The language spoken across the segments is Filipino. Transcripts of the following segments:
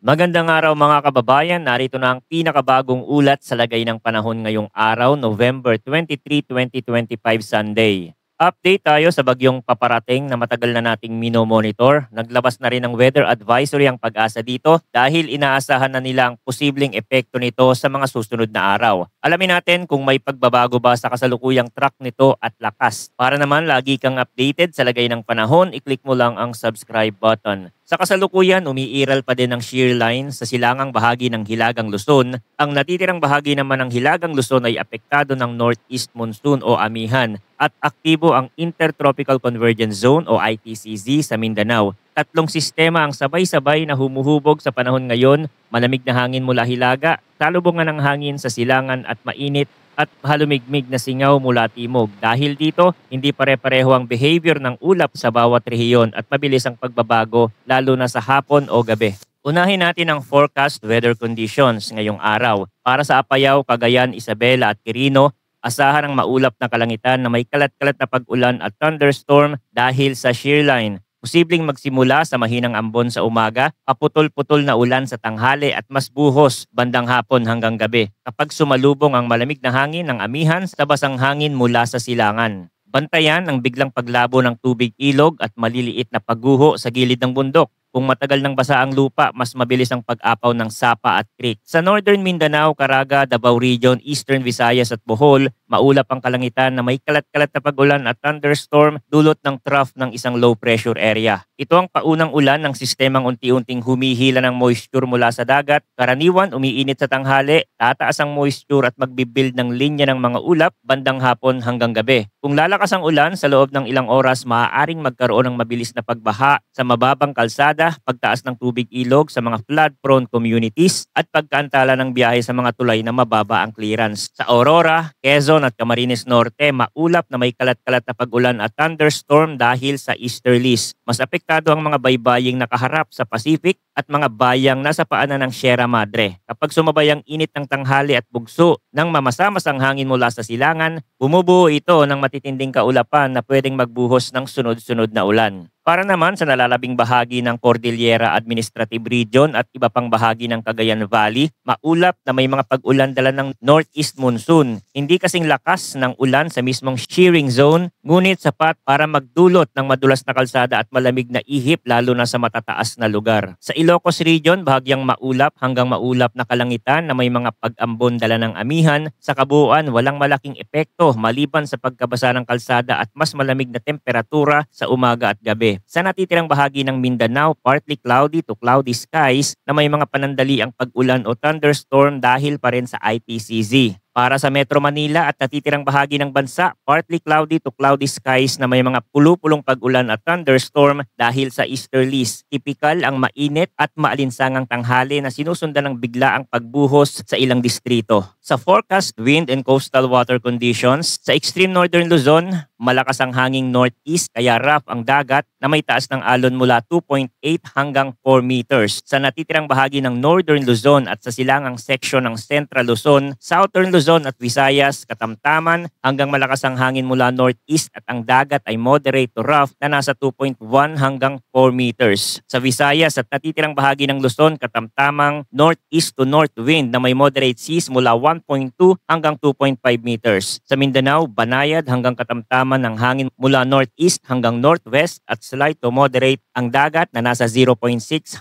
Magandang araw mga kababayan, narito na ang pinakabagong ulat sa lagay ng panahon ngayong araw, November 23, 2025 Sunday. Update tayo sa bagyong paparating na matagal na nating minomonitor. Naglabas na rin ng weather advisory ang Pag-asa dito dahil inaasahan na nila ang posibleng epekto nito sa mga susunod na araw. Alamin natin kung may pagbabago ba sa kasalukuyang track nito at lakas. Para naman lagi kang updated sa lagay ng panahon, i-click mo lang ang subscribe button. Sa kasalukuyan, umiiral pa din ang shear line sa silangang bahagi ng Hilagang Luzon. Ang natitirang bahagi naman ng Hilagang Luzon ay apektado ng Northeast Monsoon o amihan at aktibo ang Intertropical Convergence Zone o ITCZ sa Mindanao. Tatlong sistema ang sabay-sabay na humuhubog sa panahon ngayon, malamig na hangin mula Hilaga, salubungan ng hangin sa silangan at mainit at halumigmig na singaw mula timog. Dahil dito, hindi pare-pareho ang behavior ng ulap sa bawat rehiyon at mabilis ang pagbabago lalo na sa hapon o gabi. Unahin natin ang forecast weather conditions ngayong araw. Para sa Apayao, Cagayan, Isabela at Quirino, asahan ang maulap na kalangitan na may kalat-kalat na pag-ulan at thunderstorm dahil sa shear line. Posibleng magsimula sa mahinang ambon sa umaga, paputol-putol na ulan sa tanghali at mas buhos bandang hapon hanggang gabi kapag sumalubong ang malamig na hangin ng amihan sa basang hangin mula sa silangan. Bantayan ang biglang paglabo ng tubig ilog at maliliit na pagguho sa gilid ng bundok. Kung matagal nang basa ang lupa, mas mabilis ang pag-apaw ng sapa at creek. Sa Northern Mindanao, Caraga, Davao Region, Eastern Visayas at Bohol, maulap ang kalangitan na may kalat-kalat na pag-ulan at thunderstorm dulot ng trough ng isang low pressure area. Ito ang paunang ulan ng sistemang unti-unting humihila ng moisture mula sa dagat. Karaniwan, umiinit sa tanghali, tataas ang moisture at magbibuild ng linya ng mga ulap bandang hapon hanggang gabi. Kung lalakas ang ulan sa loob ng ilang oras, maaaring magkaroon ng mabilis na pagbaha sa mababang kalsada, pagtaas ng tubig ilog sa mga flood-prone communities at pagkaantala ng biyahe sa mga tulay na mababa ang clearance. Sa Aurora, Quezon at Camarines Norte, maulap na may kalat-kalat na pag-ulan at thunderstorm dahil sa easterlies. Mas apektado ang mga baybaying nakaharap sa Pacific at mga bayang nasa paanan ng Sierra Madre. Kapag sumabay ang init ng tanghali at bugso ng mamasa-masang hangin mula sa silangan, bumubuo ito ng matitinding kaulapan na pwedeng magbuhos ng sunod-sunod na ulan. Para naman sa nalalabing bahagi ng Cordillera Administrative Region at iba pang bahagi ng Cagayan Valley, maulap na may mga pag-ulan dala ng Northeast Monsoon. Hindi kasing lakas ng ulan sa mismong shearing zone, ngunit sapat para magdulot ng madulas na kalsada at malamig na ihip lalo na sa matataas na lugar. Sa Ilocos Region, bahagyang maulap hanggang maulap na kalangitan na may mga pag-ambon dala ng amihan. Sa kabuuan, walang malaking epekto maliban sa pagkabasa ng kalsada at mas malamig na temperatura sa umaga at gabi. Sa natitirang bahagi ng Mindanao, partly cloudy to cloudy skies na may mga panandali ang pag-ulan o thunderstorm dahil pa rin sa ITCZ. Para sa Metro Manila at natitirang bahagi ng bansa, partly cloudy to cloudy skies na may mga pulupulong pag-ulan at thunderstorm dahil sa easterlies. Tipikal ang mainit at maalinsangang tanghali na sinusundan ng biglaang pagbuhos sa ilang distrito. Sa forecast wind and coastal water conditions, sa extreme northern Luzon, malakas ang hanging northeast kaya rough ang dagat na may taas ng alon mula 2.8 hanggang 4 meters. Sa natitirang bahagi ng northern Luzon at sa silangang section ng central Luzon, southern Luzon at Visayas, katamtaman hanggang malakas ang hangin mula northeast at ang dagat ay moderate to rough na nasa 2.1 hanggang 4 meters. Sa Visayas at natitirang bahagi ng Luzon, katamtamang northeast to north wind na may moderate seas mula 1.2 hanggang 2.5 meters. Sa Mindanao, banayad hanggang katamtaman ng hangin mula northeast hanggang northwest at slight to moderate ang dagat na nasa 0.6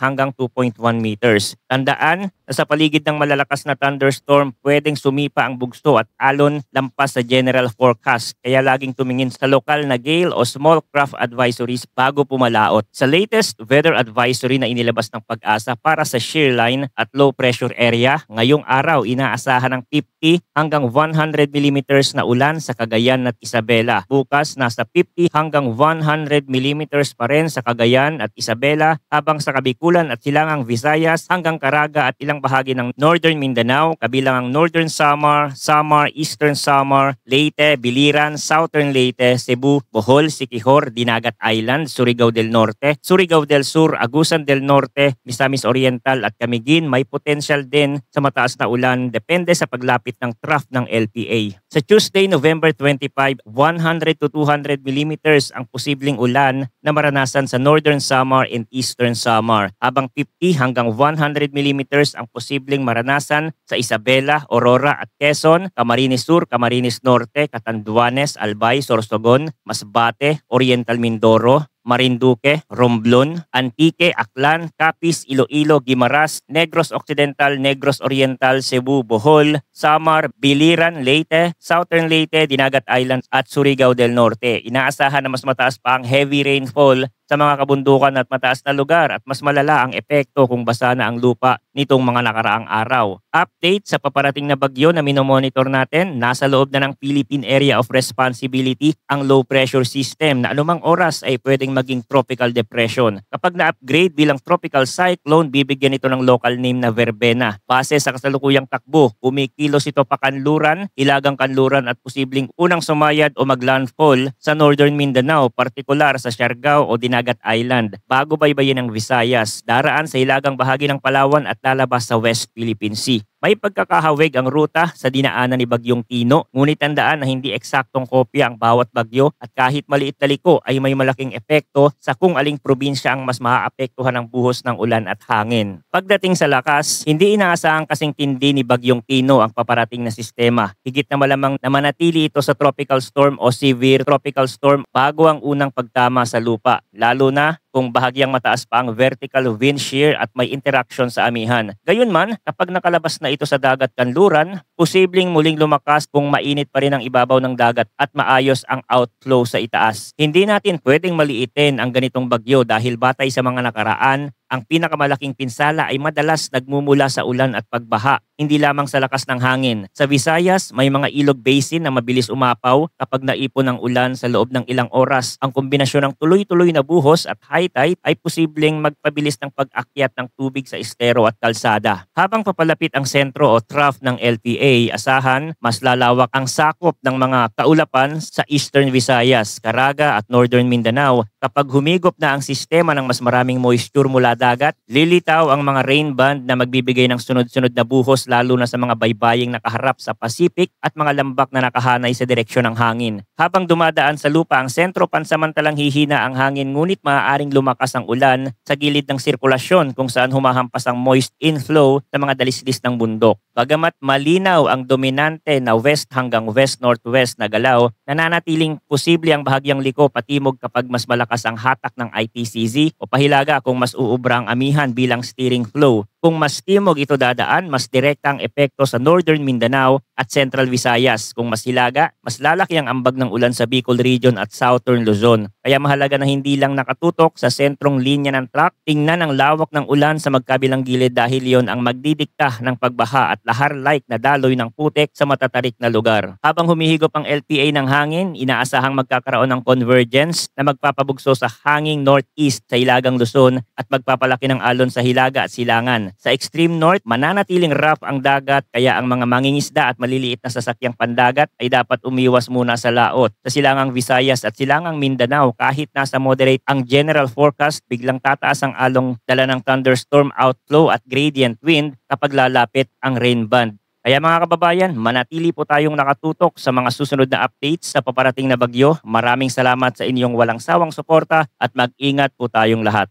hanggang 2.1 meters. Tandaan na sa paligid ng malalakas na thunderstorm, pwedeng sumipa ang bugso at alon lampas sa general forecast. Kaya laging tumingin sa lokal na gale o small craft advisories bago pumalaot. Sa latest weather advisory na inilabas ng Pag-asa para sa shear line at low pressure area, ngayong araw inaasahan ng 50 hanggang 100 millimeters na ulan sa Cagayan at Isabela. Bukas nasa 50 hanggang 100 millimeters pa rin sa Cagayan at Isabela, habang sa Kabikulan at silangang Visayas hanggang Caraga at ilang bahagi ng Northern Mindanao, kabilang ang Northern Samar, Samar, Samar, Eastern Samar, Leyte, Biliran, Southern Leyte, Cebu, Bohol, Siquijor, Dinagat Island, Surigao del Norte, Surigao del Sur, Agusan del Norte, Misamis Oriental at Camiguin may potential din sa mataas na ulan depende sa paglapit ng trough ng LPA. Sa Tuesday, November 25, 100 to 200 millimeters ang posibleng ulan na maranasan sa Northern Samar and Eastern Samar, habang 50 hanggang 100 millimeters ang posibleng maranasan sa Isabela, Aurora at Quezon, Camarines Sur, Camarines Norte, Catanduanes, Albay, Sorsogon, Masbate, Oriental Mindoro, Marinduque, Romblon, Antique, Aklan, Capiz, Iloilo, Guimaras, Negros Occidental, Negros Oriental, Cebu, Bohol, Samar, Biliran, Leyte, Southern Leyte, Dinagat Islands at Surigao del Norte. Inaasahan na mas mataas pa ang heavy rainfall sa mga kabundukan at mataas na lugar at mas malala ang epekto kung basa na ang lupa nitong mga nakaraang araw. Update sa paparating na bagyo na minomonitor natin, nasa loob na ng Philippine Area of Responsibility ang low pressure system na anumang oras ay pwedeng maging tropical depression. Kapag na-upgrade bilang tropical cyclone, bibigyan ito ng local name na verbena. Base sa kasalukuyang takbo, kumikilos ito pa Kanluran, Hilagang Kanluran at posibleng unang sumayad o maglandfall sa Northern Mindanao, partikular sa Siargao o Dinagat Island. Bago baybayin ng Visayas, daraan sa hilagang bahagi ng Palawan at lalabas sa West Philippine Sea. May pagkakahawig ang ruta sa dinaanan ni Bagyong Tino, ngunit tandaan na hindi eksaktong kopya ang bawat bagyo at kahit maliit na liko ay may malaking epekto sa kung aling probinsya ang mas maaapektuhan ng buhos ng ulan at hangin. Pagdating sa lakas, hindi inaasahang kasing tindi ni Bagyong Tino ang paparating na sistema. Higit na malamang na manatili ito sa tropical storm o severe tropical storm bago ang unang pagtama sa lupa, lalo na kung bahagyang mataas pa ang vertical wind shear at may interaction sa amihan. Gayunman, kapag nakalabas na ito sa dagat kanluran, posibleng muling lumakas kung mainit pa rin ang ibabaw ng dagat at maayos ang outflow sa itaas. Hindi natin pwedeng maliitin ang ganitong bagyo dahil batay sa mga nakaraan, ang pinakamalaking pinsala ay madalas nagmumula sa ulan at pagbaha, hindi lamang sa lakas ng hangin. Sa Visayas, may mga ilog basin na mabilis umapaw kapag naipon ang ulan sa loob ng ilang oras. Ang kombinasyon ng tuloy-tuloy na buhos at high tide ay posibleng magpabilis ng pag-akyat ng tubig sa estero at kalsada. Habang papalapit ang sentro o trough ng LPA, asahan mas lalawak ang sakop ng mga kaulapan sa Eastern Visayas, Caraga at Northern Mindanao. Kapag humigop na ang sistema ng mas maraming moisture mula dagat, lilitaw ang mga rain band na magbibigay ng sunod-sunod na buhos lalo na sa mga baybaying nakaharap sa Pacific at mga lambak na nakahanay sa direksyon ng hangin. Habang dumadaan sa lupa ang sentro, pansamantalang hihina ang hangin ngunit maaaring lumakas ang ulan sa gilid ng sirkulasyon kung saan humahampas ang moist inflow sa mga dalisdis ng bundok. Bagamat malinaw ang dominante na west hanggang west-northwest na galaw, nananatiling posible ang bahagyang liko patimog kapag mas malakas ang hatak ng ITCZ o pahilaga kung mas uubra ang amihan bilang steering flow. Kung mas timog ito dadaan, mas direkta ang epekto sa Northern Mindanao at Central Visayas. Kung mas hilaga, mas lalaki ang ambag ng ulan sa Bicol Region at Southern Luzon. Kaya mahalaga na hindi lang nakatutok sa sentrong linya ng track, tingnan ang lawak ng ulan sa magkabilang gilid dahil yon ang magdidikta ng pagbaha at lahar-like na daloy ng putik sa matatarik na lugar. Habang humihigop ang LPA ng hangin, inaasahang magkakaroon ng convergence na magpapabugso sa hanging northeast sa Hilagang Luzon at magpapalaki ng alon sa Hilaga at Silangan. Sa extreme north, mananatiling rough ang dagat kaya ang mga mangingisda at maliliit na sasakyang pandagat ay dapat umiwas muna sa laot. Sa Silangang Visayas at Silangang Mindanao, kahit nasa moderate ang general forecast, biglang tataas ang along dala ng thunderstorm outflow at gradient wind kapag lalapit ang rain band. Kaya mga kababayan, manatili po tayong nakatutok sa mga susunod na updates sa paparating na bagyo. Maraming salamat sa inyong walang sawang suporta at mag-ingat po tayong lahat.